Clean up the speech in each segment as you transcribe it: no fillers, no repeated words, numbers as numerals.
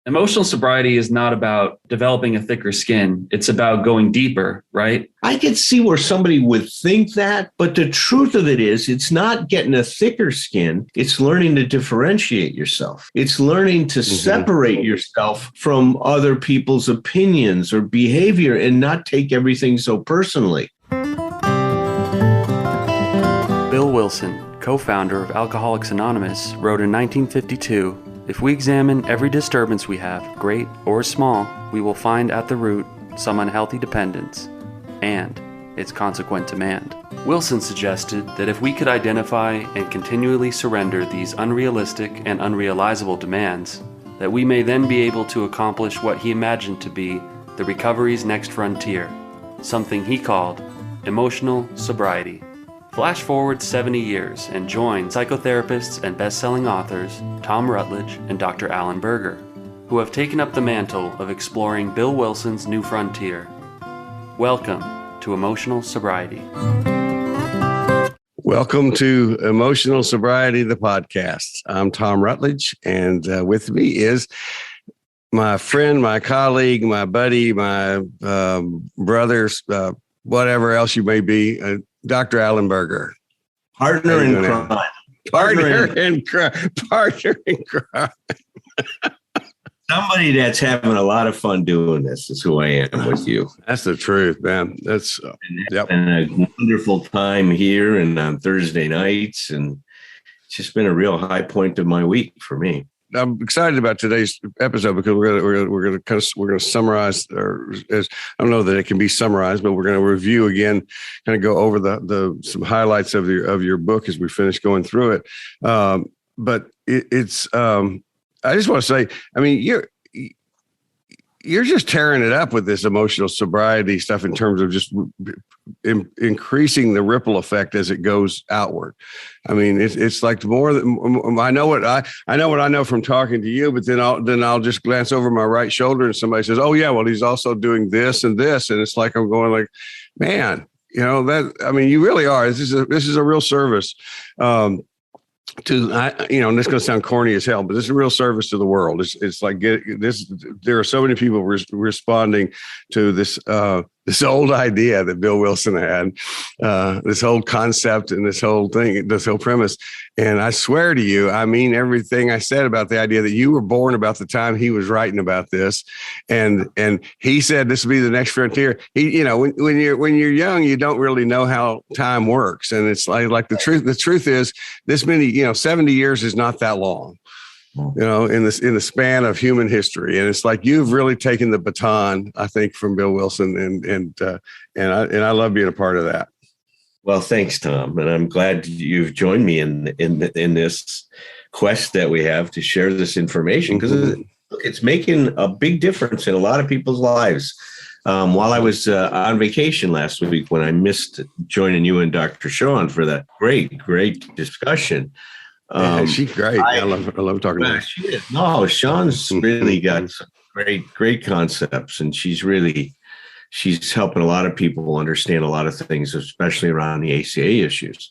Emotional sobriety is not about developing a thicker skin. It's about going deeper, right? I could see where somebody would think that, but the truth of it is it's not getting a thicker skin. It's learning to differentiate yourself. It's learning to separate yourself from other people's opinions or behavior and not take everything so personally. Bill Wilson, co-founder of Alcoholics Anonymous, wrote in 1952, "If we examine every disturbance we have, great or small, we will find at the root some unhealthy dependence and its consequent demand." Wilson suggested that if we could identify and continually surrender these unrealistic and unrealizable demands, that we may then be able to accomplish what he imagined to be the recovery's next frontier, something he called emotional sobriety. Flash forward 70 years and join psychotherapists and best-selling authors Tom Rutledge and Dr. Alan Berger, who have taken up the mantle of exploring Bill Wilson's new frontier. Welcome to Emotional Sobriety. Welcome to Emotional Sobriety, the podcast. I'm Tom Rutledge, and with me is my friend, my colleague, my buddy, my brothers, whatever else you may be, Dr. Alan Berger. Partner in crime. Partner in crime. Somebody that's having a lot of fun doing this is who I am with you. That's the truth, man. It's been a wonderful time here and on Thursday nights, and it's just been a real high point of my week for me. I'm excited about today's episode because we're going to summarize, or I don't know that it can be summarized, but we're going to review again, kind of go over some highlights of your book as we finish going through it. But it's I just want to say, I mean, you're just tearing it up with this emotional sobriety stuff in terms of just increasing the ripple effect as it goes outward. I mean, it's like more than I know what I know from talking to you, but then I'll just glance over my right shoulder and somebody says, "Oh yeah, well he's also doing this and this," and it's like I'm going like, man, you really are. This is a real service. And this is going to sound corny as hell, but this is a real service to the world. It's like there are so many people responding to this old idea that Bill Wilson had, this whole concept and this whole thing, this whole premise. And I swear to you, I mean everything I said about the idea that you were born about the time he was writing about this, and he said this would be the next frontier. When you're young, you don't really know how time works, and it's like the truth is this many 70 years is not that long. In the span of human history, and it's like you've really taken the baton, I think, from Bill Wilson, and I love being a part of that. Well, thanks, Tom, and I'm glad you've joined me in this quest that we have to share this information, because it's making a big difference in a lot of people's lives. While I was on vacation last week, when I missed joining you and Dr. Sean for that great discussion. She's great. I love talking to her. She is. No, Sean's really got some great concepts, and she's helping a lot of people understand a lot of things, especially around the ACA issues.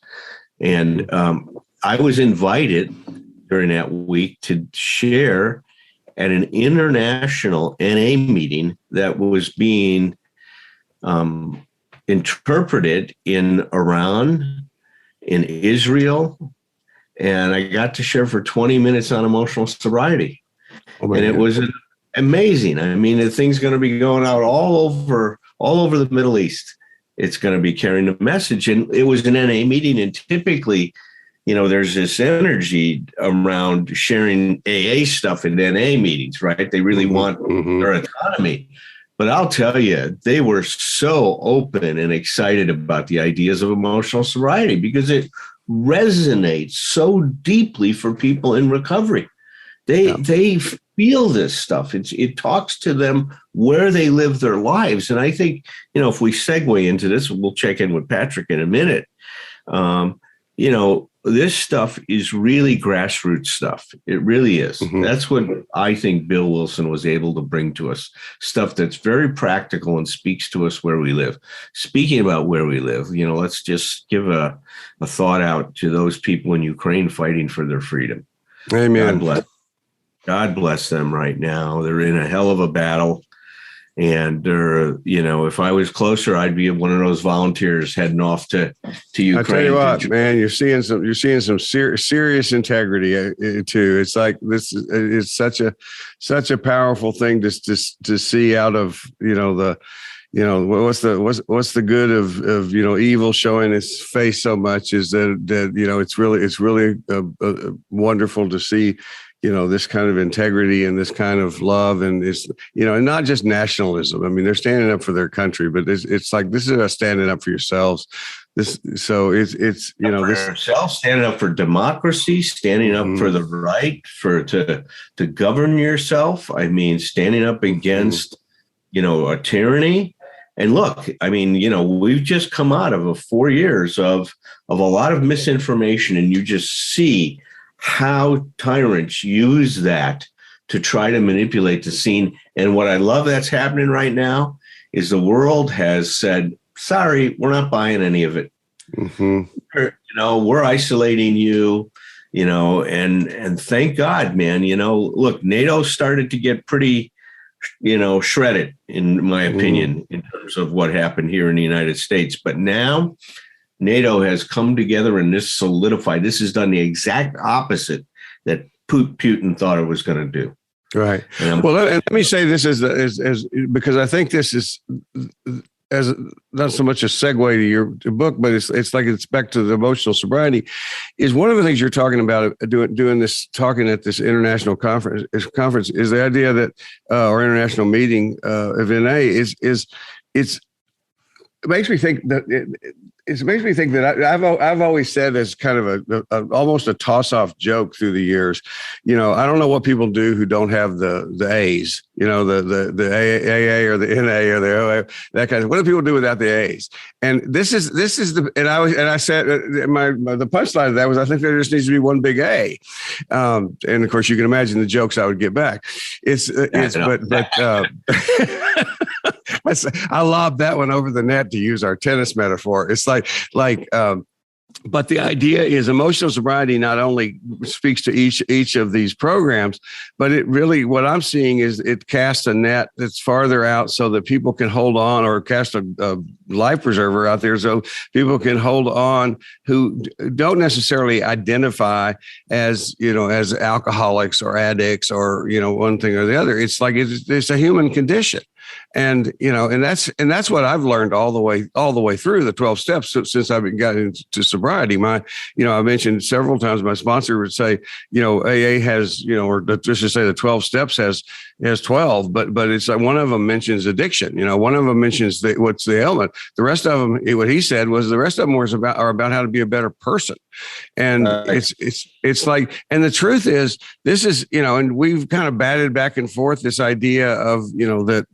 And I was invited during that week to share at an international NA meeting that was being interpreted in Iran, in Israel. And I got to share for 20 minutes on emotional sobriety. And it was amazing. I mean, the thing's going to be going out all over the Middle East. It's going to be carrying the message. And it was an NA meeting. And typically, there's this energy around sharing AA stuff in NA meetings, right? They really want their autonomy. But I'll tell you, they were so open and excited about the ideas of emotional sobriety because it resonates so deeply for people in recovery. They feel this stuff. It talks to them where they live their lives. And I think, if we segue into this, we'll check in with Patrick in a minute. This stuff is really grassroots stuff. It really is. That's what I think Bill Wilson was able to bring to us. Stuff that's very practical and speaks to us where we live. Speaking about where we live, let's just give a thought out to those people in Ukraine fighting for their freedom. Amen. God bless. God bless them right now. They're in a hell of a battle. And if I was closer, I'd be one of those volunteers heading off to Ukraine. I tell you what, man, you're seeing some serious integrity too. It's like it's such a powerful thing to see out of what's the good of evil showing its face so much is that it's really wonderful to see this kind of integrity and this kind of love, and it's and not just nationalism. I mean, they're standing up for their country, but it's like this is a standing up for yourselves. It's yourself, standing up for democracy, standing up for the right to govern yourself. I mean, standing up against a tyranny. And look, I mean, we've just come out of 4 years of a lot of misinformation, and you just see how tyrants use that to try to manipulate the scene. And what I love that's happening right now is the world has said, sorry, we're not buying any of it. We're isolating you, and thank God, man, look, NATO started to get pretty, shredded, in my opinion, in terms of what happened here in the United States. But now NATO has come together and this solidified. This has done the exact opposite that Putin thought it was going to do. Right. And let me say this as because I think this is as not so much a segue to your book, but it's like it's back to the emotional sobriety. Is one of the things you're talking about doing this, talking at this international conference is the idea that or international meeting of NA is it makes me think that it makes me think that I've always said as kind of a almost a toss-off joke through the years. I don't know what people do who don't have the A's, the AA or the NA or the OA, that kind of. What do people do without the A's? And this is the I said the punchline of that was I think there just needs to be one big A, and of course you can imagine the jokes I would get back. I lobbed that one over the net to use our tennis metaphor. It's but the idea is emotional sobriety not only speaks to each of these programs, but it really, what I'm seeing is it casts a net that's farther out so that people can hold on, or cast a life preserver out there so people can hold on who don't necessarily identify as alcoholics or addicts or, one thing or the other. It's like, it's a human condition. And, and that's what I've learned all the way through the 12 steps since I've gotten into sobriety. I mentioned several times, my sponsor would say, AA has, or let's just say the 12 steps has 12, but it's like one of them mentions addiction. One of them mentions what's the ailment. The rest of them, what he said was the rest of them are about how to be a better person. And it's like, and the truth is, this is, and we've kind of batted back and forth this idea of, that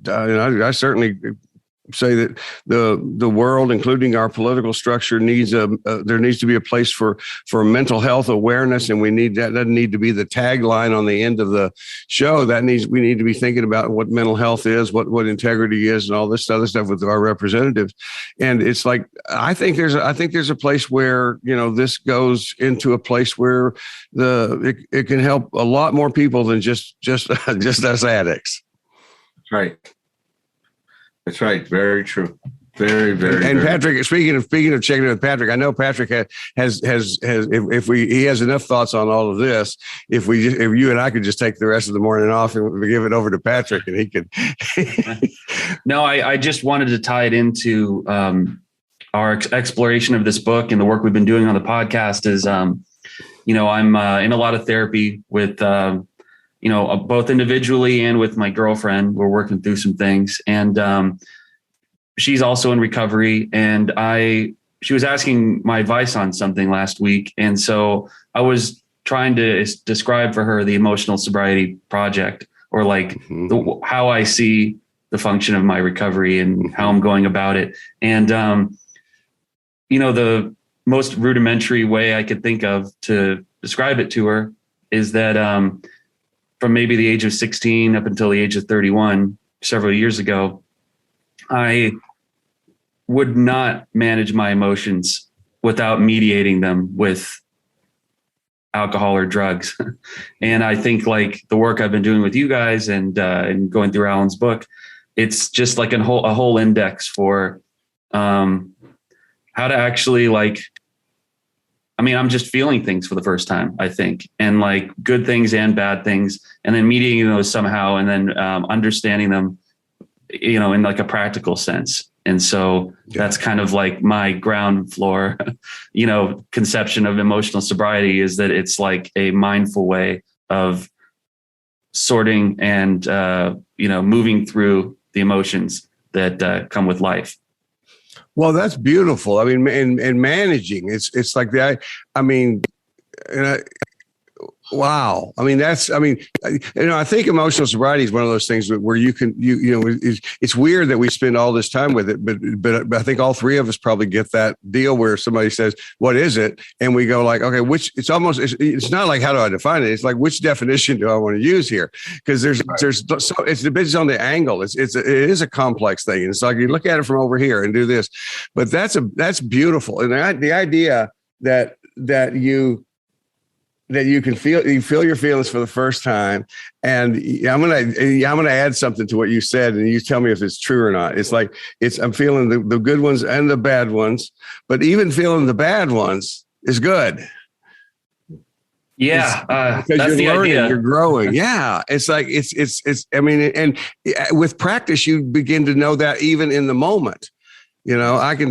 I certainly say that the world, including our political structure, needs there needs to be a place for mental health awareness, and we need that doesn't need to be the tagline on the end of the show. We need to be thinking about what mental health is, what integrity is, and all this other stuff with our representatives. And it's like I think there's a place where this goes into a place where it can help a lot more people than just us addicts. That's right. That's right. Very true. Very, very. And very. Patrick, speaking of checking in with Patrick, I know Patrick has he has enough thoughts on all of this. If you and I could just take the rest of the morning off and give it over to Patrick, and he could. No, I just wanted to tie it into our exploration of this book and the work we've been doing on the podcast. Is I'm in a lot of therapy with. Both individually and with my girlfriend. We're working through some things, and she's also in recovery. And she was asking my advice on something last week. And so I was trying to describe for her the emotional sobriety project, or how I see the function of my recovery and how I'm going about it. And, the most rudimentary way I could think of to describe it to her is that, from maybe the age of 16 up until the age of 31, several years ago, I would not manage my emotions without mediating them with alcohol or drugs. And I think like the work I've been doing with you guys and going through Alan's book, it's just like a whole index for how to actually like, I mean, I'm just feeling things for the first time, I think, and like good things and bad things, and then mediating those somehow, and then understanding them, you know, in like a practical sense. And so that's kind of like my ground floor, you know, conception of emotional sobriety, is that it's like a mindful way of sorting and, you know, moving through the emotions that come with life. Well, that's beautiful. I mean, and managing, it's like that. I mean, wow. I mean, I think emotional sobriety is one of those things where you can, you know, it's weird that we spend all this time with it, but I think all three of us probably get that deal where somebody says, what is it? And we go like, okay, it's not like, how do I define it? It's like, which definition do I want to use here? Because it depends on the angle. It is a complex thing. And it's like, you look at it from over here and do this, but that's beautiful. And the idea that you can feel your feelings for the first time. And I'm gonna add something to what you said, and you tell me if it's true or not. It's like I'm feeling the good ones and the bad ones, but even feeling the bad ones is good. Yeah, because that's you're learning, idea. You're growing. Yeah, it's like it's. I mean, and with practice, you begin to know that even in the moment. You know, I've had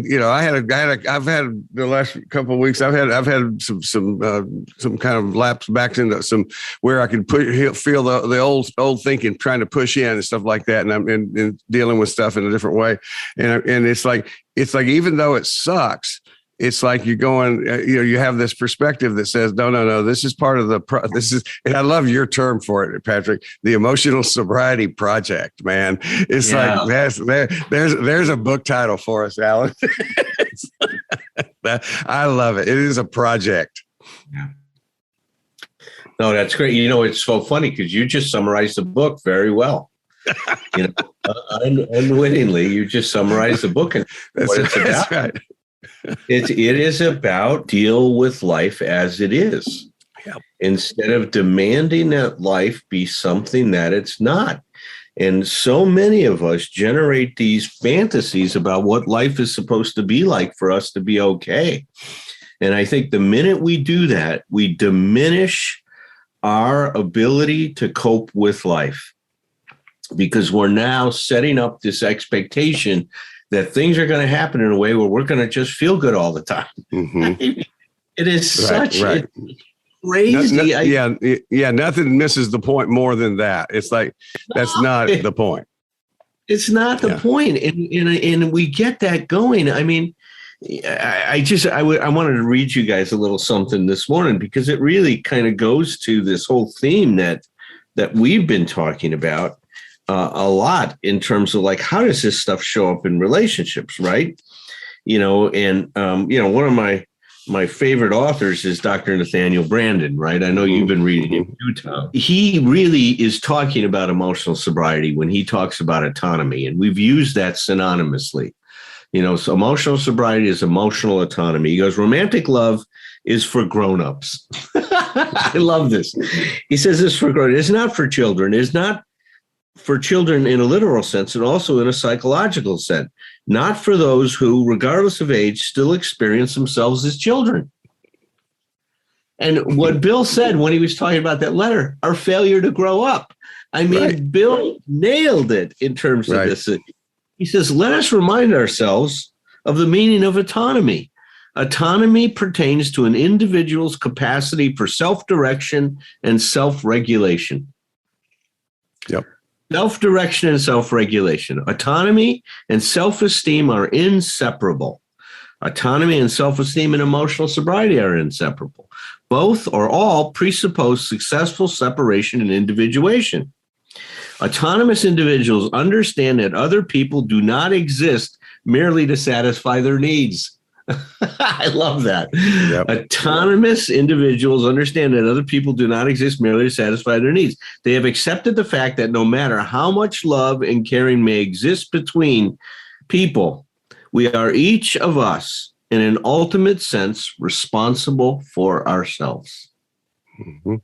the last couple of weeks, I've had some kind of lapse back into some where I can feel the old thinking trying to push in and stuff like that. And I'm dealing with stuff in a different way. And it's like, even though it sucks, it's like you're going, you have this perspective that says, no, this is part of and I love your term for it, Patrick, the emotional sobriety project, man. It's like, there's a book title for us, Alan. I love it. It is a project. Yeah. No, that's great. You know, it's so funny because you just summarized the book very well. You know, unwittingly, you just summarized the book and what it's about. That's right. It is about deal with life as it is. Yep. Instead of demanding that life be something that it's not. And so many of us generate these fantasies about what life is supposed to be like for us to be okay. And I think the minute we do that, we diminish our ability to cope with life, because we're now setting up this expectation that things are going to happen in a way where we're going to just feel good all the time. Mm-hmm. It is such right. crazy. Nothing misses the point more than that. It's like, that's not the point. It's not the point. And we get that going. I mean, I wanted to read you guys a little something this morning, because it really kind of goes to this whole theme that we've been talking about a lot in terms of like, how does this stuff show up in relationships, right? You know, and one of my favorite authors is Dr. Nathaniel Branden, right? I know you've been reading him too, Tom. He really is talking about emotional sobriety when he talks about autonomy, and we've used that synonymously. You know, so emotional sobriety is emotional autonomy. He goes, romantic love is for grown-ups. I love this. He says this for grown-ups. It's not for children. It's not for children in a literal sense, and also in a psychological sense, not for those who, regardless of age, still experience themselves as children. And what Bill said when he was talking about that letter, our failure to grow up. I mean, right. Bill nailed it in terms of this. He says, let us remind ourselves of the meaning of autonomy. Autonomy pertains to an individual's capacity for self-direction and self-regulation. Yep. Self-direction and self-regulation. Autonomy and self-esteem are inseparable. Autonomy and self-esteem and emotional sobriety are inseparable. Both or all presuppose successful separation and individuation. Autonomous individuals understand that other people do not exist merely to satisfy their needs. I love that. Yep. Autonomous individuals understand that other people do not exist merely to satisfy their needs. They have accepted the fact that no matter how much love and caring may exist between people, we are each of us, in an ultimate sense, responsible for ourselves. Mm-hmm.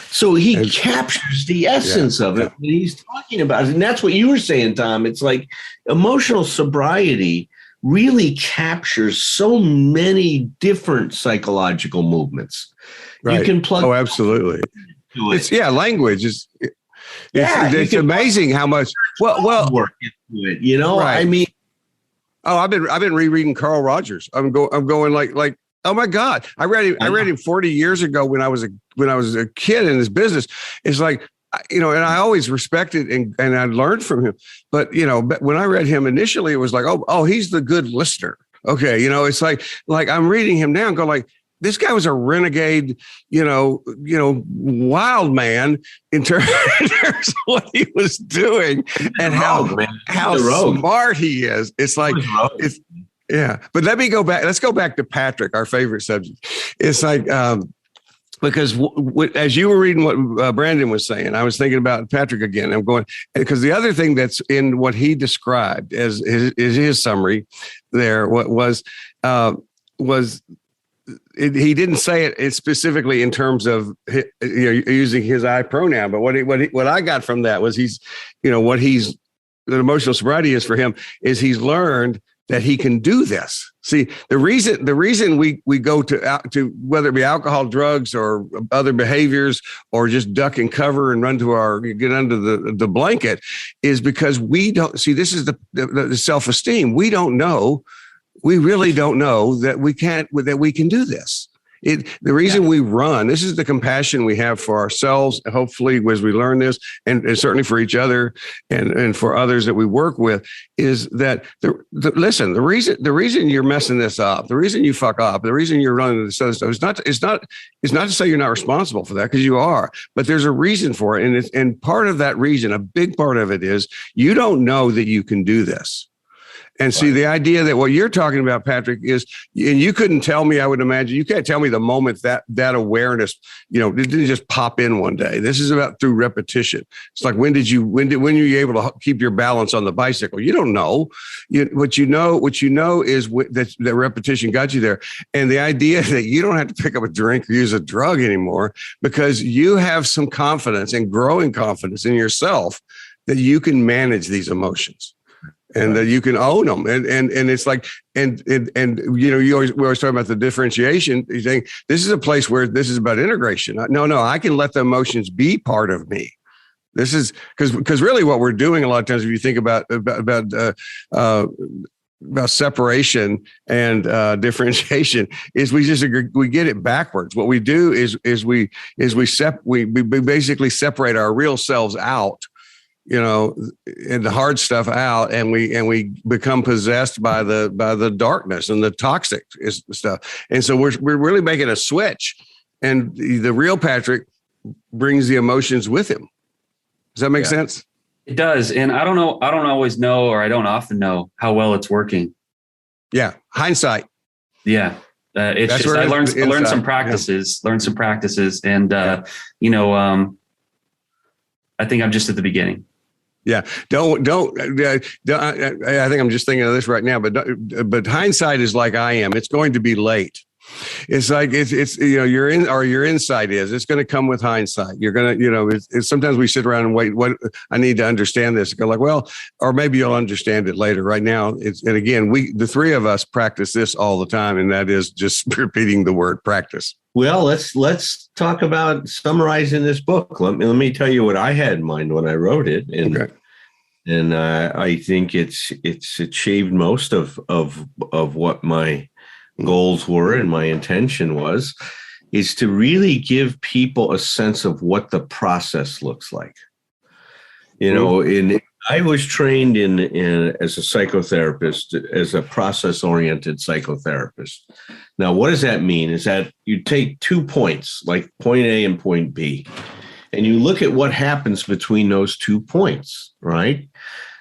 So he captures the essence of it when he's talking about it. And that's what you were saying, Tom. It's like emotional sobriety really captures so many different psychological movements. Right. You can plug. Oh, absolutely. It's language is. It's amazing how much work into it. You know, right. I mean, I've been rereading Carl Rogers. I'm going like. Oh my God! I read him 40 years ago when I was a kid in his business. It's like, and I always respected and I learned from him. But but when I read him initially, it was like, oh, he's the good listener. Okay, it's like I'm reading him now and go like, this guy was a renegade, wild man in terms of what he was doing and how smart he is. It's like it's. Yeah, but let's go back to Patrick, our favorite subject. It's like, because as you were reading what Brandon was saying, I was thinking about Patrick again. I'm going, because the other thing that's in what he described as his summary there, he didn't say it specifically in terms of using his I pronoun, but what I got from that was the emotional sobriety is for him is he's learned that he can do this. See, the reason we go to whether it be alcohol, drugs, or other behaviors, or just duck and cover and get under the blanket, is because we don't see. This is the self-esteem. We really don't know that we can do this. The reason we run, this is the compassion we have for ourselves, hopefully, as we learn this, and certainly for each other and for others that we work with, is that the reason you're messing this up, the reason you fuck up, the reason you're running this other stuff is not to say you're not responsible for that, because you are, but there's a reason for it. And part of that reason, a big part of it is you don't know that you can do this. And see, the idea that what you're talking about, Patrick, is, and you couldn't tell me, I would imagine, you can't tell me the moment that awareness, it didn't just pop in one day. This is about through repetition. It's like, when were you able to keep your balance on the bicycle? You don't know. What you know is that repetition got you there. And the idea that you don't have to pick up a drink or use a drug anymore because you have some confidence and growing confidence in yourself that you can manage these emotions. And that you can own them, and it's like, and we always talk about the differentiation. You're saying this is a place where this is about integration. No, I can let the emotions be part of me. This is because really what we're doing a lot of times, if you think about separation and differentiation, is we get it backwards. What we do is we basically separate our real selves out, and the hard stuff out, and we become possessed by the darkness and the toxic stuff. And so we're really making a switch, and the real Patrick brings the emotions with him. Does that make sense? It does. And I don't always know, or I don't often know how well it's working. Yeah. Hindsight. Yeah. It's just, I learned some practices, and, I think I'm just at the beginning. Yeah. Don't. I think I'm just thinking of this right now, but hindsight is like I am. It's going to be late. It's like your insight is. It's going to come with hindsight. You're going to, sometimes we sit around and wait. What I need to understand this. Go like, well, or maybe you'll understand it later. Right now, and again, the three of us practice this all the time, and that is just repeating the word practice. Well, let's talk about summarizing this book. Let me tell you what I had in mind when I wrote it, and I think it's achieved most of what my goals were and my intention was, is to really give people a sense of what the process looks like. I was trained in as a psychotherapist, as a process-oriented psychotherapist. Now, what does that mean? Is that you take 2 points, like point A and point B, and you look at what happens between those 2 points, right?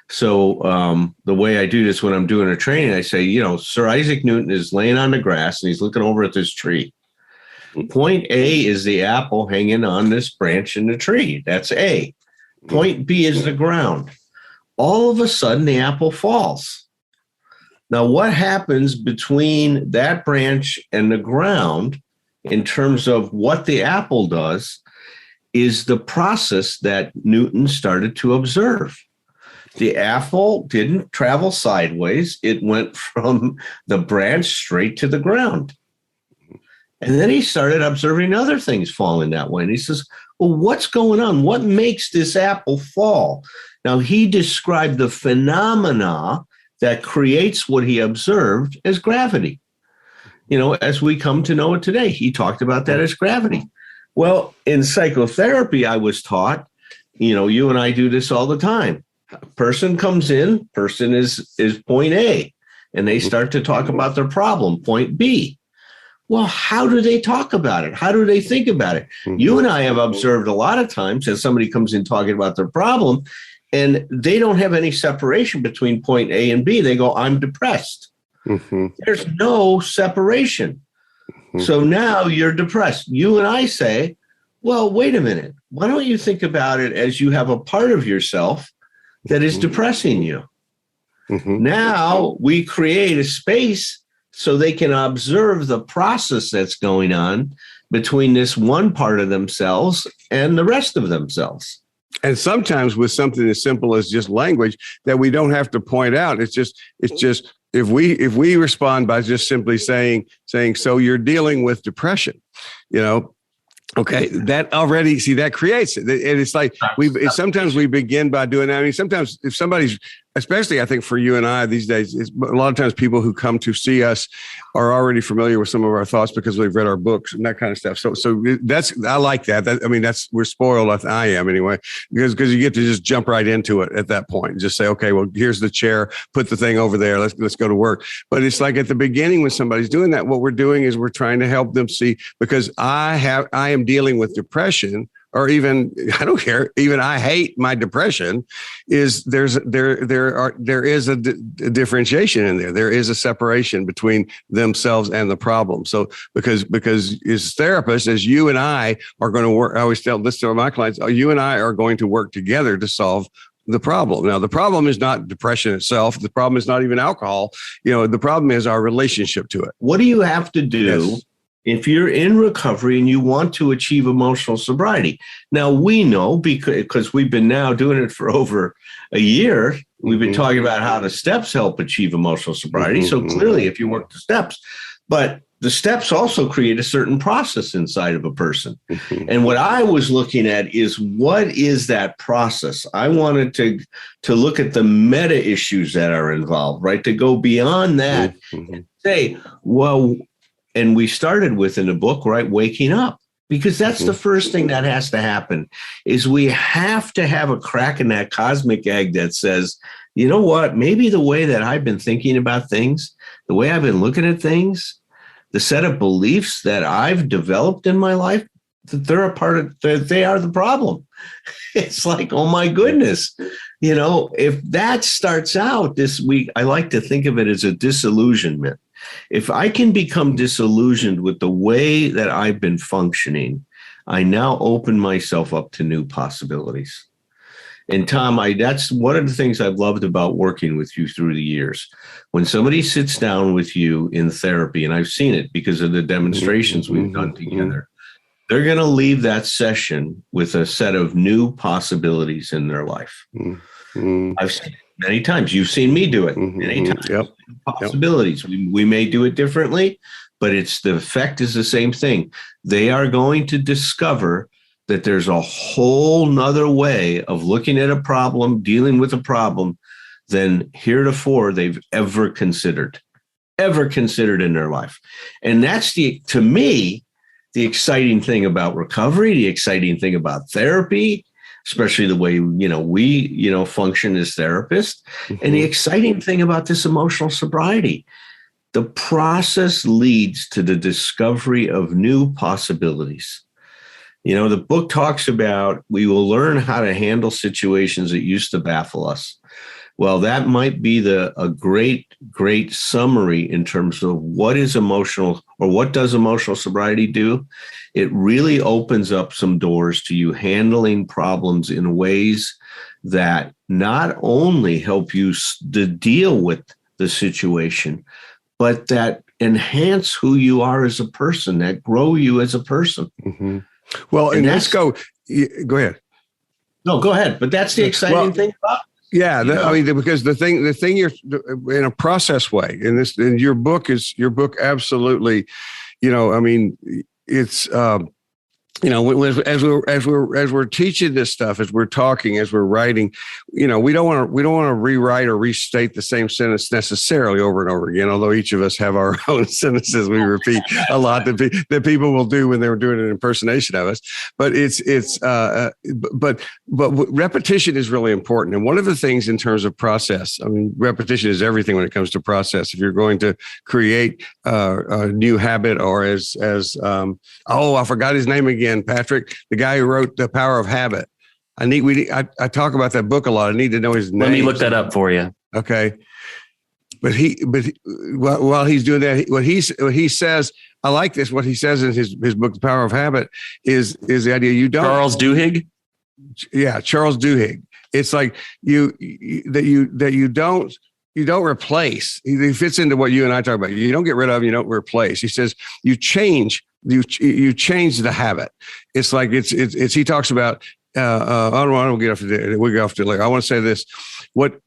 So the way I do this when I'm doing a training, I say, Sir Isaac Newton is laying on the grass and he's looking over at this tree. Point A is the apple hanging on this branch in the tree. That's A. Point B is the ground. All of a sudden, the apple falls. Now, what happens between that branch and the ground in terms of what the apple does is the process that Newton started to observe. The apple didn't travel sideways. It went from the branch straight to the ground. And then he started observing other things falling that way. And he says, well, what's going on? What makes this apple fall? Now, he described the phenomena that creates what he observed as gravity. As we come to know it today, he talked about that as gravity. Well, in psychotherapy, I was taught, you and I do this all the time. A person comes in, person is point A, and they start to talk about their problem, point B. Well, how do they talk about it? How do they think about it? You and I have observed a lot of times that somebody comes in talking about their problem, and they don't have any separation between point A and B. They go, I'm depressed. There's no separation. So now you're depressed. You and I say, well, wait a minute. Why don't you think about it as you have a part of yourself that is depressing you? Now we create a space so they can observe the process that's going on between this one part of themselves and the rest of themselves. And sometimes with something as simple as just language that we don't have to point out, it's just if we respond by just simply saying, so you're dealing with depression, okay, that already, see, that creates it. And it's like sometimes we begin by doing that. I mean, sometimes if somebody's, especially I think for you and I these days, a lot of times people who come to see us are already familiar with some of our thoughts because they've read our books and that kind of stuff. So I like that. We're spoiled. I am anyway, because you get to just jump right into it at that point and just say, okay, well, here's the chair, put the thing over there. Let's go to work. But it's like at the beginning when somebody's doing that, what we're doing is we're trying to help them see, because I am dealing with depression, or even, I don't care, even I hate my depression, is there is a differentiation in there. There is a separation between themselves and the problem. So because as therapists, as you and I are going to work, I always tell this to my clients, you and I are going to work together to solve the problem. Now, the problem is not depression itself. The problem is not even alcohol. The problem is our relationship to it. What do you have to do? Yes. If you're in recovery and you want to achieve emotional sobriety? Now, we know because we've been now doing it for over a year, we've been talking about how the steps help achieve emotional sobriety. So clearly, if you work the steps, but the steps also create a certain process inside of a person. And what I was looking at is, what is that process? I wanted to look at the meta issues that are involved, right? To go beyond that and say, well, and we started with in the book, right, waking up, because that's the first thing that has to happen, is we have to have a crack in that cosmic egg that says, you know what, maybe the way that I've been thinking about things, the way I've been looking at things, the set of beliefs that I've developed in my life, that they're a part of, that they are the problem. It's like, oh my goodness, if that starts out this week, I like to think of it as a disillusionment. If I can become disillusioned with the way that I've been functioning, I now open myself up to new possibilities. And Tom, that's one of the things I've loved about working with you through the years. When somebody sits down with you in therapy, and I've seen it because of the demonstrations we've done together, they're going to leave that session with a set of new possibilities in their life. I've seen it many times. You've seen me do it many times. Yep. Possibilities. We may do it differently, but the effect is the same thing. They are going to discover that there's a whole nother way of looking at a problem, dealing with a problem, than heretofore they've ever considered in their life. And that's to me, the exciting thing about recovery, the exciting thing about therapy, especially the way, we, function as therapists. And the exciting thing about this emotional sobriety, the process leads to the discovery of new possibilities. The book talks about we will learn how to handle situations that used to baffle us. Well, that might be a great summary in terms of what is emotional, or what does emotional sobriety do? It really opens up some doors to you handling problems in ways that not only help you to deal with the situation, but that enhance who you are as a person, that grow you as a person. Mm-hmm. Well, and let's go ahead. No, go ahead. But that's the exciting thing about it. Yeah, I mean, because the thing you're in a process way, and your book absolutely, I mean, it's as we're teaching this stuff, as we're talking, as we're writing, we don't want to rewrite or restate the same sentence necessarily over and over again. Although each of us have our own sentences we repeat a lot that people will do when they're doing an impersonation of us. But but repetition is really important. And one of the things in terms of process, I mean, repetition is everything when it comes to process. If you're going to create a new habit, or I forgot his name again. Patrick, the guy who wrote The Power of Habit. I talk about that book a lot. I need to know his name. Let me look that up for you. Okay. But while he's doing that, what he says, I like this. What he says in his book, The Power of Habit, is the idea you don't. Charles Duhigg. Yeah, Charles Duhigg. It's like you don't replace. He fits into what you and I talk about. You don't get rid of, you don't replace. He says you change. You change the habit. It's like it's he talks about. I don't get off to we go off to later. I want to say this.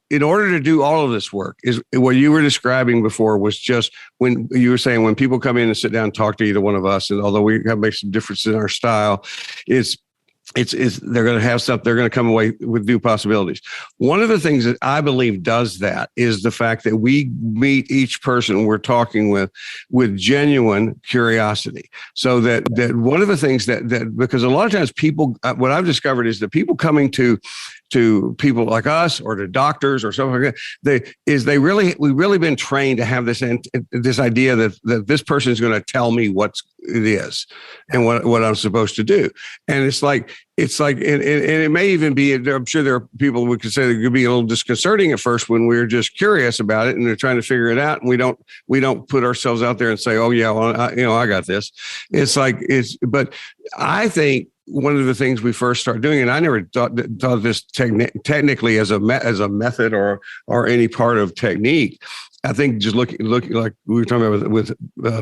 In order to do all of this work is what you were describing before was just when you were saying when people come in and sit down and talk to either one of us, and although we have made some difference in our style, they're going to have stuff. They're going to come away with new possibilities. One of the things that I believe does that is the fact that we meet each person we're talking with genuine curiosity. So that one of the things that because a lot of times people, what I've discovered is that people coming to people like us or to doctors or something like that, we've really been trained to have this idea that this person is going to tell me what it is and what I'm supposed to do. And it's like, and it may even be, I'm sure there are people we could say that could be a little disconcerting at first when we're just curious about it and they're trying to figure it out. And we don't put ourselves out there and say, oh yeah, well, I got this. But I think one of the things we first start doing, and I never thought this technically as a method or any part of technique. I think just looking like we were talking about with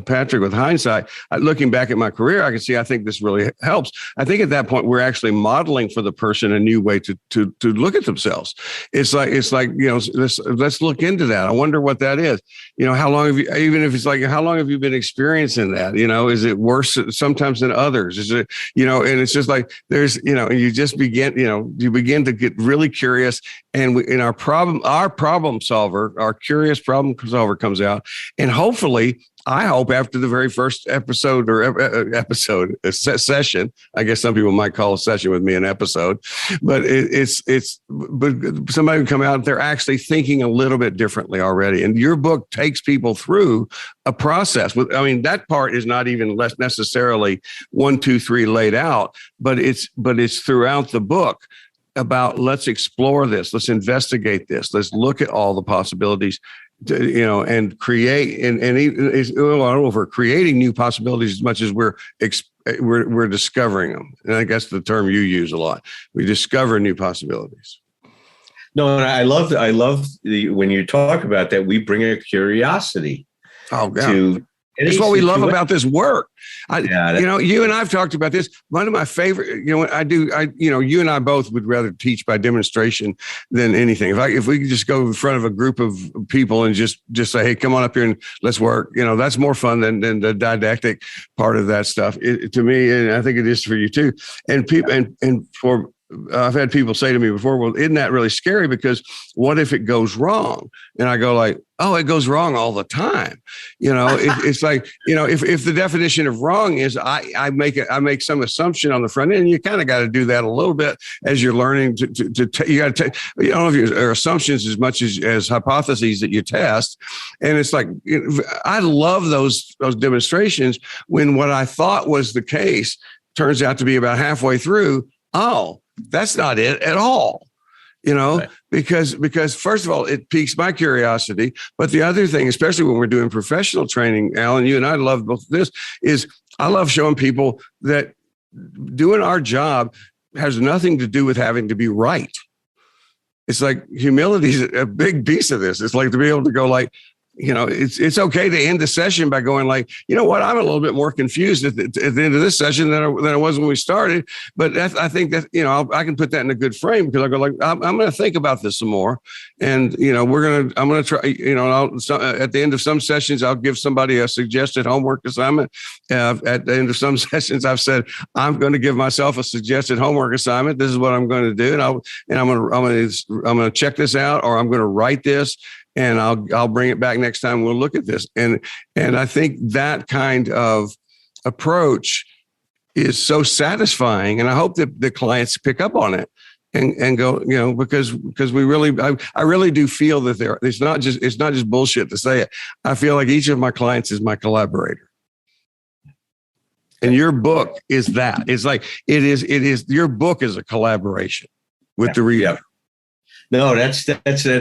Patrick with hindsight, looking back at my career, I can see I think this really helps. I think at that point we're actually modeling for the person a new way to look at themselves. It's like let's look into that. I wonder what that is. How long have you? Even if it's like how long have you been experiencing that? Is it worse sometimes than others? Is it And it's just like there's you just begin you begin to get really curious, and our problem solver, our curious problem solver comes out, and hopefully I hope after the very first episode session, I guess some people might call a session with me an episode, but but somebody would come out, they're actually thinking a little bit differently already. And your book takes people through a process. That part is not even less necessarily 1, 2, 3 laid out, but it's throughout the book about let's explore this, let's investigate this, let's look at all the possibilities. And create, and I don't know if we're creating new possibilities as much as we're discovering them. And I guess the term you use a lot. We discover new possibilities. No, and I love when you talk about that, we bring a curiosity to. It's what we love about this work. You and I've talked about this. One of my favorite, you and I both would rather teach by demonstration than anything. If we could just go in front of a group of people and just say, hey, come on up here and let's work. That's more fun than the didactic part of that stuff. To me, and I think it is for you too. And people, and for I've had people say to me before, well, isn't that really scary? Because what if it goes wrong? And I go like, oh, it goes wrong all the time. It's like, if the definition of wrong is I make some assumption on the front end, you kind of got to do that a little bit as you're learning you got to take, your assumptions as much as hypotheses that you test. And it's like, I love those demonstrations when what I thought was the case turns out to be about halfway through. Oh, that's not it at all, right. because first of all, it piques my curiosity. But the other thing, especially when we're doing professional training, Alan, you and I love both of this, is I love showing people that doing our job has nothing to do with having to be right. It's like humility is a big piece of this. It's like to be able to go like, it's okay to end the session by going like, you know what, I'm a little bit more confused at the end of this session than I was when we started. But I think that, I can put that in a good frame, because I go like, I'm going to think about this some more. And, I'm going to try, at the end of some sessions, I'll give somebody a suggested homework assignment. At the end of some sessions, I've said, I'm going to give myself a suggested homework assignment. This is what I'm going to do. And I'm going to check this out, or I'm going to write this, and I'll bring it back next time. We'll look at this. And I think that kind of approach is so satisfying. And I hope that the clients pick up on it and go, because we really, I really do feel that it's not just bullshit to say it. I feel like each of my clients is my collaborator. And your book is that. It's like, it is your book is a collaboration with the reader. Yeah. No, that's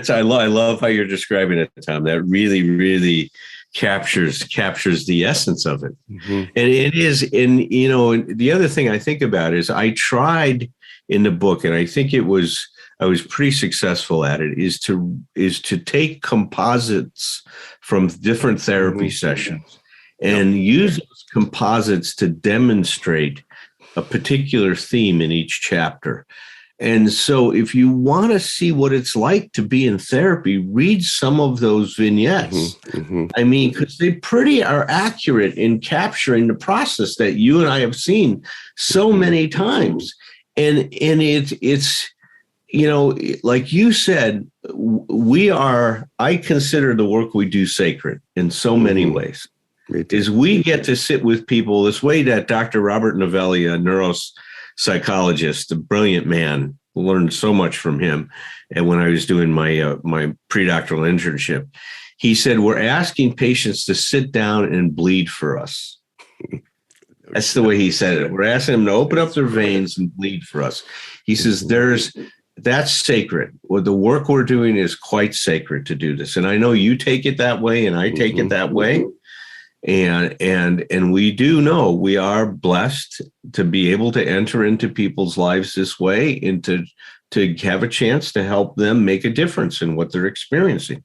I love how you're describing it, Tom. That really, really captures the essence of it. Mm-hmm. And it is, and the other thing I think about is I tried in the book, and I think I was pretty successful at it, is to take composites from different therapy sessions and use those composites to demonstrate a particular theme in each chapter. And so if you want to see what it's like to be in therapy, read some of those vignettes. Mm-hmm. I mean, because they are accurate in capturing the process that you and I have seen so many times. And it's like you said, I consider the work we do sacred in so many ways. Is we get to sit with people this way that Dr. Robert Novelli, a neuropsychologist, a brilliant man, learned so much from him. And when I was doing my pre-doctoral internship, he said, we're asking patients to sit down and bleed for us. That's the way he said it. We're asking them to open up their veins and bleed for us. He says, that's sacred. Well, the work we're doing is quite sacred to do this. And I know you take it that way, and I take it that way. And we do know we are blessed to be able to enter into people's lives this way, and to have a chance to help them make a difference in what they're experiencing.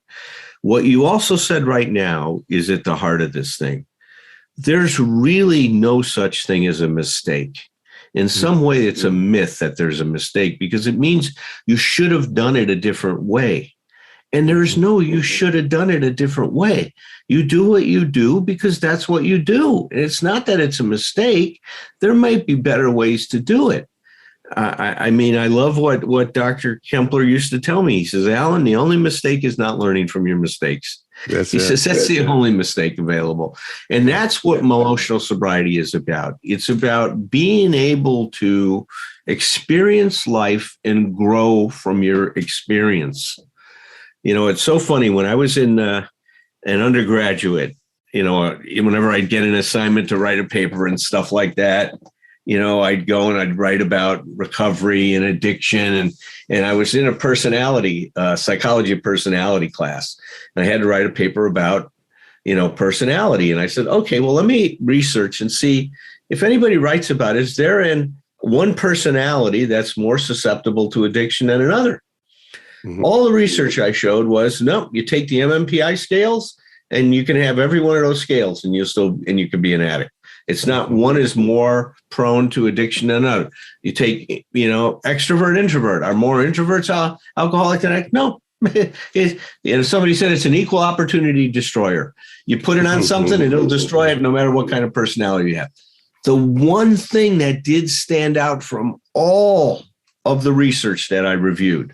What you also said right now is at the heart of this thing. There's really no such thing as a mistake. In some way, it's a myth that there's a mistake, because it means you should have done it a different way. And there's no, you should have done it a different way. You do what you do because that's what you do. And it's not that it's a mistake. There might be better ways to do it. I mean, I love what Dr. Kempler used to tell me. He says, Alan, the only mistake is not learning from your mistakes. He says that's the only mistake available. And that's what emotional sobriety is about. It's about being able to experience life and grow from your experience. It's so funny. When I was in an undergraduate, whenever I'd get an assignment to write a paper and stuff like that, I'd go and I'd write about recovery and addiction. And I was in a psychology of personality class. And I had to write a paper about, personality. And I said, okay, well, let me research and see if anybody writes about it. Is there one personality that's more susceptible to addiction than another? Mm-hmm. All the research I showed was, no, you take the MMPI scales and you can have every one of those scales and you can be an addict. It's not one is more prone to addiction than another. You take, extrovert, introvert. Are more introverts alcoholic than addict? No. Somebody said it's an equal opportunity destroyer. You put it on something and it'll destroy it no matter what kind of personality you have. The one thing that did stand out from all of the research that I reviewed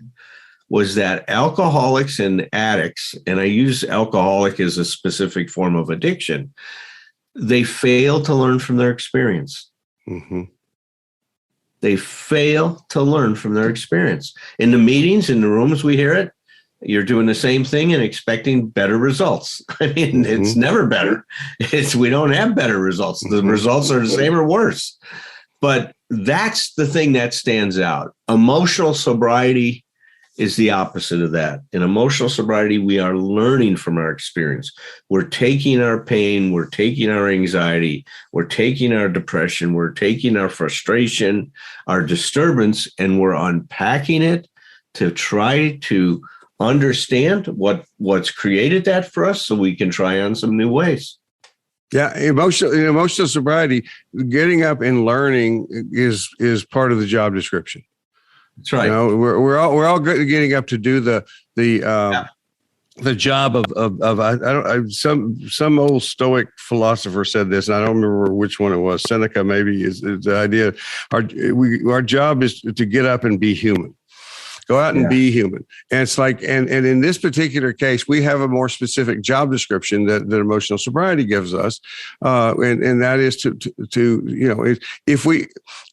was that alcoholics and addicts, and I use alcoholic as a specific form of addiction, they fail to learn from their experience. Mm-hmm. They fail to learn from their experience. In the meetings, in the rooms, we hear it. You're doing the same thing and expecting better results. I mean, It's never better. We don't have better results. The results are the same or worse. But that's the thing that stands out. Emotional sobriety is the opposite of that. In emotional sobriety, we are learning from our experience. We're taking our pain, we're taking our anxiety, we're taking our depression, we're taking our frustration, our disturbance, and we're unpacking it to try to understand what's created that for us so we can try on some new ways. Yeah, emotional sobriety, getting up and learning is part of the job description. That's right. You know, we're all getting up to do the job of some old Stoic philosopher said this, and I don't remember which one it was. Seneca maybe is the idea. Our job is to get up and be human. Go out and be human. And it's like, and in this particular case, we have a more specific job description that emotional sobriety gives us. And that is to you know, if we,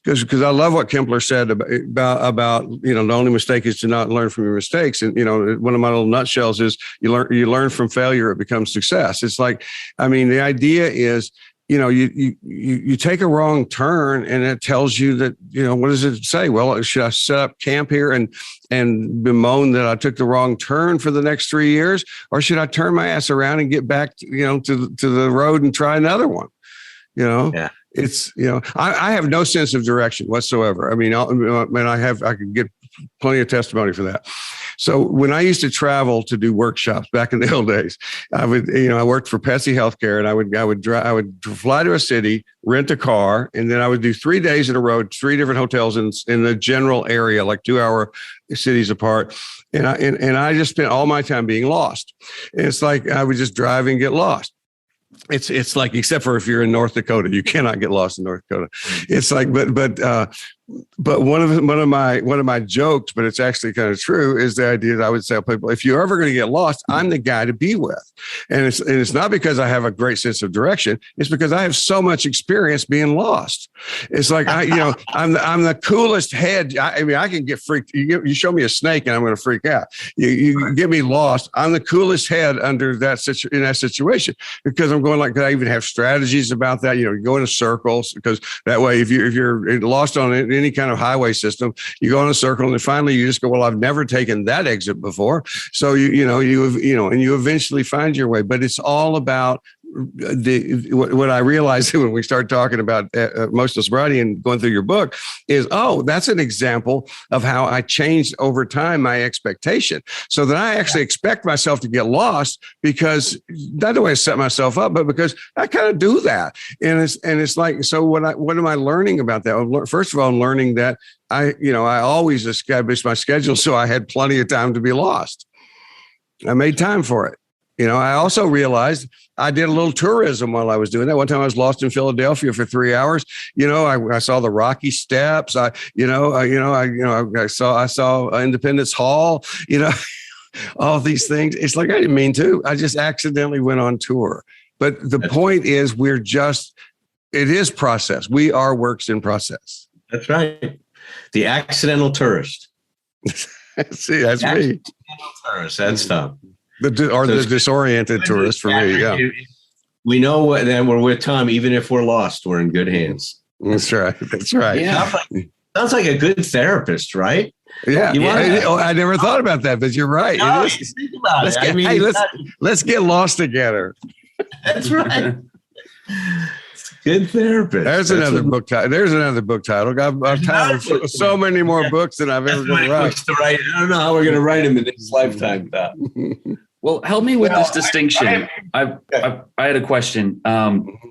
because I love what Kempler said about, you know, the only mistake is to not learn from your mistakes. And, you know, one of my little nutshells is you learn from failure, it becomes success. It's like, I mean, the idea is, you know, you take a wrong turn and it tells you that, you know, what does it say? Well, should I set up camp here and bemoan that I took the wrong turn for the next 3 years? Or should I turn my ass around and get back, you know, to the road and try another one? You know, it's, you know, I have no sense of direction whatsoever. I mean, I could get plenty of testimony for that. So when I used to travel to do workshops back in the old days, I worked for Petsy Healthcare, and I would fly to a city, rent a car, and then I would do 3 days in a row, 3 different hotels in the general area, like 2-hour cities apart. And I just spent all my time being lost. And it's like I would just drive and get lost. It's like, except for if you're in North Dakota, you cannot get lost in North Dakota. It's like, but one of my jokes, but it's actually kind of true, is the idea that I would tell people, if you're ever going to get lost, I'm the guy to be with. And it's not because I have a great sense of direction. It's because I have so much experience being lost. It's like, I'm the coolest head. I mean, I can get freaked. You show me a snake and I'm going to freak out. You get me lost. I'm the coolest head under in that situation, because I'm going like, I even have strategies about that. You know, you go in circles, because that way, if you're lost on any kind of highway system, you go in a circle, and then finally you just go, well, I've never taken that exit before. So and you eventually find your way. But it's all about what I realized when we started talking about emotional sobriety and going through your book is, that's an example of how I changed over time my expectation, so that I actually expect myself to get lost, because not the way I set myself up, but because I kind of do that. And it's like, so what am I learning about that? Well, first of all, I'm learning that I always established my schedule so I had plenty of time to be lost. I made time for it. You know, I also realized I did a little tourism while I was doing that. One time I was lost in Philadelphia for 3 hours. You know, I saw the Rocky Steps. I saw Independence Hall. You know, all these things. It's like I didn't mean to. I just accidentally went on tour. But the point is, it is process. We are works in process. That's right. The accidental tourist. See, that's me. Tourist. That's tough. The disoriented tourist for me, yeah. We know that we're with Tom. Even if we're lost, we're in good hands. That's right. That's right. Yeah. Sounds like a good therapist, right? Yeah. I never thought about that, but you're right. No, think about it. Let's get lost together. That's right. Good therapist. There's another book title. I've titled so many more books than I've ever going to write. I don't know how we're going to write them in this lifetime, Tom. Well, help me with this distinction. I had a question.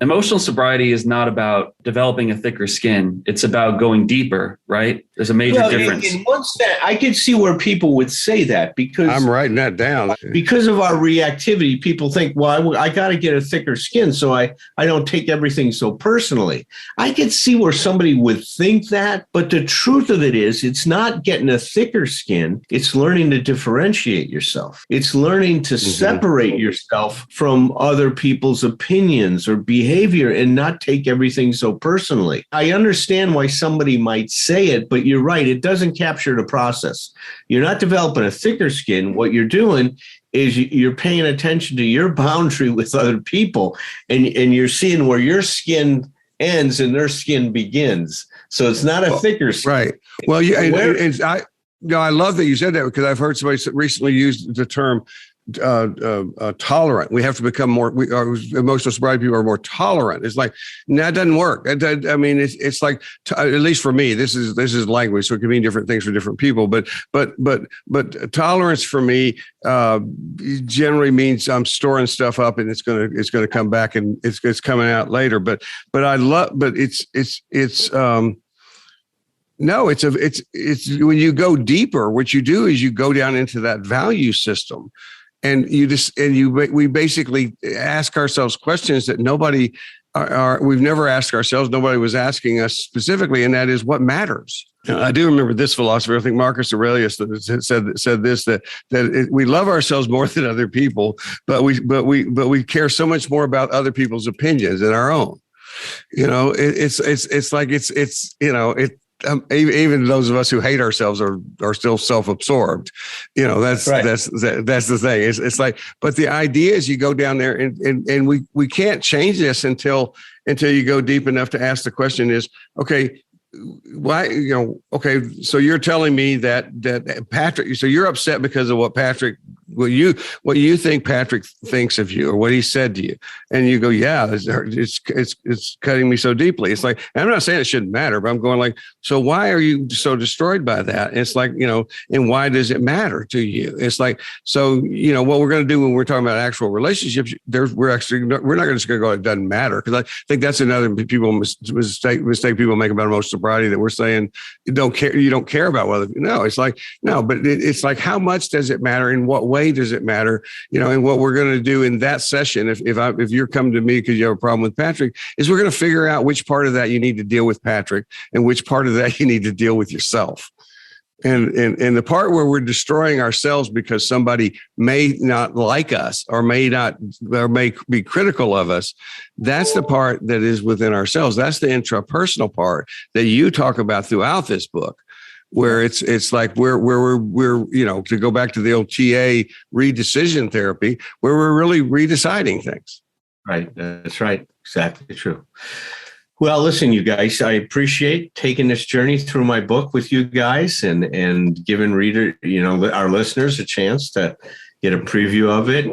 Emotional sobriety is not about developing a thicker skin. It's about going deeper, right? There's a major difference. In one sense, I could see where people would say that, because I'm writing that down. Because of our reactivity, people think, well, I got to get a thicker skin so I don't take everything so personally. I could see where somebody would think that, but the truth of it is, it's not getting a thicker skin. It's learning to differentiate yourself. It's learning to separate yourself from other people's opinions or behavior and not take everything so personally. I understand why somebody might say it, but you're right. It doesn't capture the process. You're not developing a thicker skin. What you're doing is you're paying attention to your boundary with other people, and you're seeing where your skin ends and their skin begins. So it's not a thicker skin. Right. Well, I love that you said that, because I've heard somebody recently use the term tolerant. We have to become more. Emotional sobriety people are more tolerant. It's like that doesn't work. I mean, it's like at least for me, this is language, so it can mean different things for different people. But tolerance for me generally means I'm storing stuff up and it's gonna come back and it's coming out later. But no, it's when you go deeper, what you do is you go down into that value system, and we basically ask ourselves questions that we've never asked ourselves. Nobody was asking us specifically, and that is what matters. I do remember this philosopher. I think Marcus Aurelius said this, that we love ourselves more than other people, but we care so much more about other people's opinions than our own. It's like even those of us who hate ourselves are still self-absorbed. That's right. That's the thing. It's like, but the idea is you go down there and we can't change this until you go deep enough to ask the question is, okay, why, okay, so you're telling me that Patrick, so you're upset because of what you think Patrick thinks of you or what he said to you. And you go, yeah, it's cutting me so deeply. It's like, I'm not saying it shouldn't matter, but I'm going like, so why are you so destroyed by that? And it's like, and why does it matter to you? It's like, so, what we're going to do when we're talking about actual relationships, we're not just going to go, it doesn't matter. Cause I think that's another mistake people make about emotional sobriety, that we're saying you don't care about whether, no, it's like, no, but it's like, how much does it matter? In what way does it matter? And what we're going to do in that session, if you're coming to me because you have a problem with Patrick, is we're going to figure out which part of that you need to deal with Patrick and which part of that you need to deal with yourself. And the part where we're destroying ourselves because somebody may not like us or may be critical of us, that's the part that is within ourselves. That's the intrapersonal part that you talk about throughout this book, where it's like we're to go back to the old TA redecision therapy, where we're really redeciding things. Right. That's right. Exactly true. Well, listen, you guys, I appreciate taking this journey through my book with you guys and giving our listeners a chance to get a preview of it.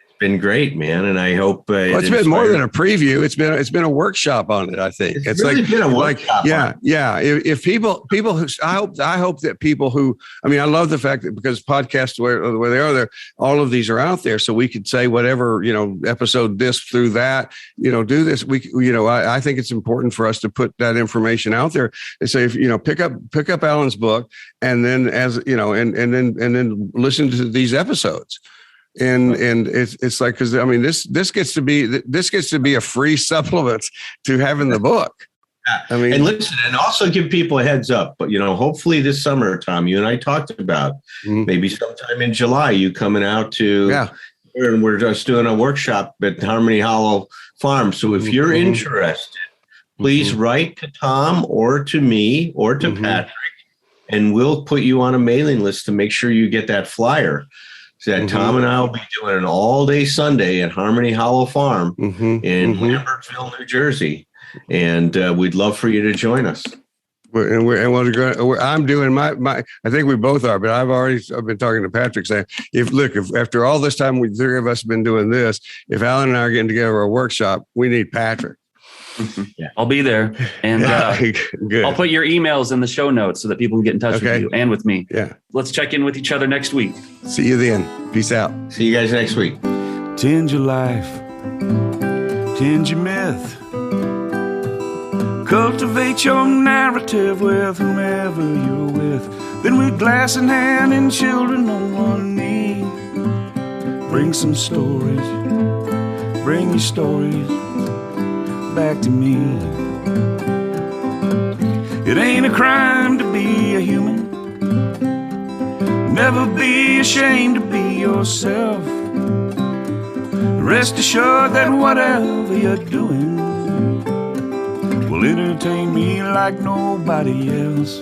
It's been great, man. And I hope it's been more than a preview. It's been a workshop on it. I think it's really like, been a workshop. Yeah. If people who, I hope that people who, I love the fact that because podcasts where they are there, all of these are out there. So we could say whatever, episode this through that, do this. I think it's important for us to put that information out there and say, if, pick up Alan's book and then and then listen to these episodes. And it's like, because this gets to be a free supplement to having the book. And listen, and also give people a heads up. But hopefully this summer, Tom, you and I talked about maybe sometime in July, you coming out to and we're just doing a workshop at Harmony Hollow Farm. So if you're interested, please write to Tom or to me or to Patrick, and we'll put you on a mailing list to make sure you get that flyer. That Tom and I will be doing an all-day Sunday at Harmony Hollow Farm in Lambertville, New Jersey, and we'd love for you to join us. I'm doing my. I think we both are, but I've been talking to Patrick saying, if after all this time, we three of us have been doing this, if Alan and I are getting together a workshop, we need Patrick. Yeah, I'll be there, and I'll put your emails in the show notes so that people can get in touch with you and with me. Yeah, let's check in with each other next week. See you then. Peace out. See you guys next week. Tend your life, tend your myth, cultivate your narrative with whomever you're with. Then with glass in hand and children on one knee, bring some stories, bring your stories back to me. It ain't a crime to be a human. Never be ashamed to be yourself. Rest assured that whatever you're doing will entertain me like nobody else.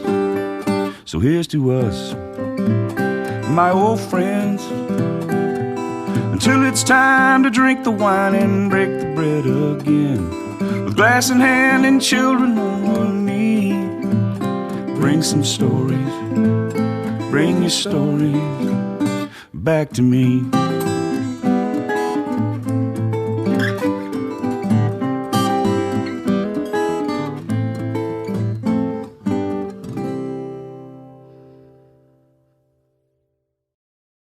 So here's to us, my old friends, until it's time to drink the wine and break the bread again. With glass in hand and children on one knee, bring some stories, bring your stories back to me.